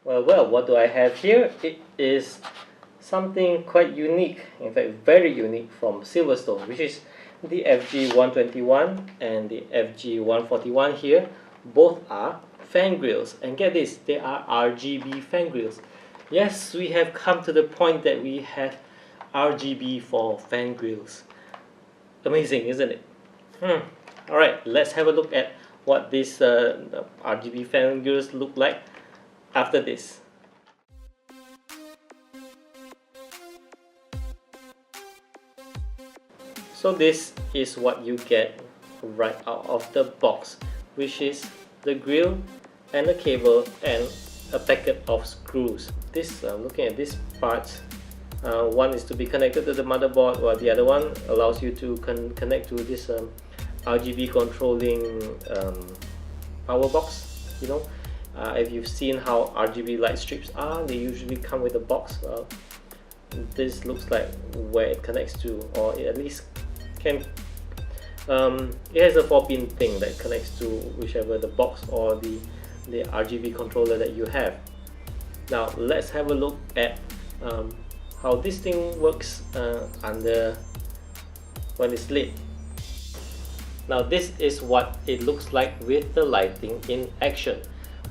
Well, what do I have here? It is something quite unique, in fact very unique from SilverStone, which is the FG121 and the FG141 here. Both are fan grills, and get this, they are RGB fan grills. Yes, we have come to the point that we have RGB for fan grills. Amazing, isn't it? Alright, let's have a look at what these RGB fan grills look like after this. So this is what you get right out of the box, which is the grill and a cable and a packet of screws. This looking at these parts, one is to be connected to the motherboard, while the other one allows you to connect to this RGB controlling power box. You know, if you've seen how RGB light strips are, they usually come with a box. This looks like where it connects to, or at least can it has a 4-pin thing that connects to whichever the box or the RGB controller that you have. Now let's have a look at how this thing works under when it's lit. Now this is what it looks like with the lighting in action.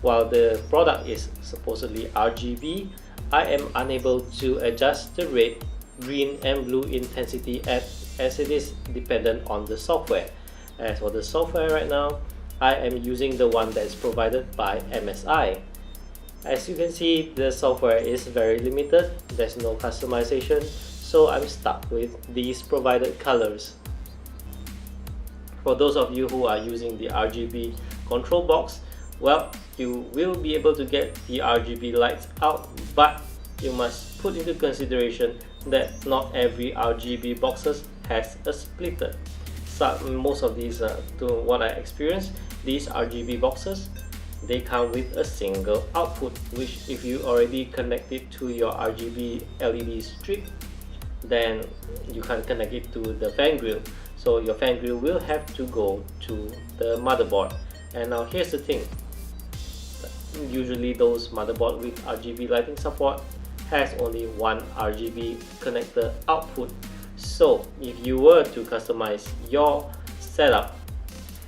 While the product is supposedly RGB, I am unable to adjust the red, green and blue intensity as it is dependent on the software. As for the software right now, I am using the one that is provided by MSI. As you can see, the software is very limited, there's no customization, so I'm stuck with these provided colors. For those of you who are using the RGB control box, well, you will be able to get the RGB lights out, but you must put into consideration that not every RGB boxes has a splitter. So most of these, to what I experienced, these RGB boxes, they come with a single output, which if you already connect it to your RGB LED strip, then you can't connect it to the fan grill. So your fan grill will have to go to the motherboard. And now here's the thing, usually those motherboard with RGB lighting support has only one RGB connector output. So if you were to customize your setup,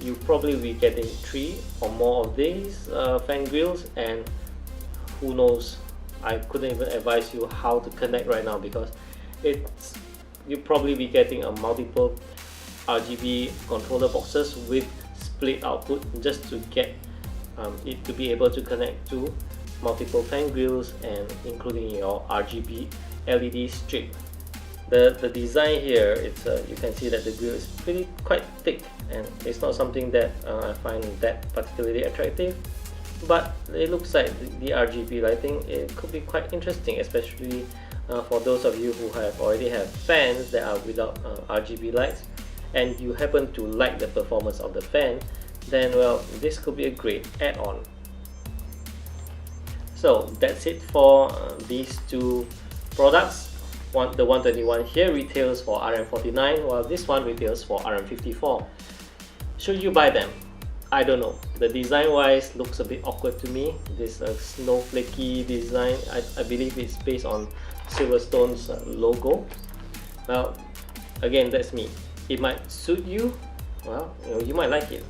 you probably be getting 3 or more of these fan grills, and who knows, I couldn't even advise you how to connect right now, because you probably be getting a multiple RGB controller boxes with split output just to get it to be able to connect to multiple fan grills and including your RGB LED strip. The design here, it's you can see that the grill is quite thick, and it's not something that I find that particularly attractive, but it looks like the RGB lighting, it could be quite interesting, especially for those of you who already have fans that are without RGB lights, and you happen to like the performance of the fan, then well, this could be a great add-on. So that's it for these two products. The 121 here retails for RM49, while this one retails for RM54. Should you buy them? I don't know. The design wise looks a bit awkward to me. This snowflakey design, I believe it's based on SilverStone's logo. Well, again, that's me. It might suit you. Well, you might like it.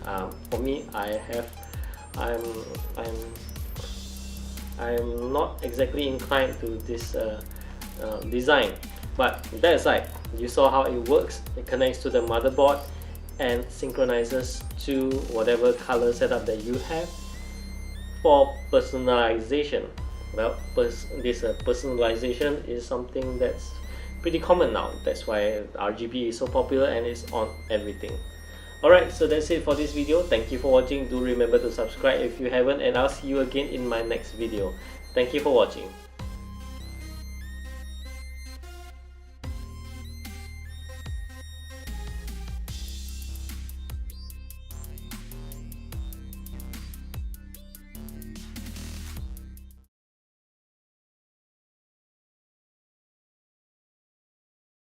For me, I'm not exactly inclined to this design, but that aside, you saw how it works. It connects to the motherboard and synchronizes to whatever color setup that you have. For personalization, well, this personalization is something that's pretty common now. That's why RGB is so popular and it's on everything. Alright, so that's it for this video. Thank you for watching. Do remember to subscribe if you haven't, and I'll see you again in my next video. Thank you for watching.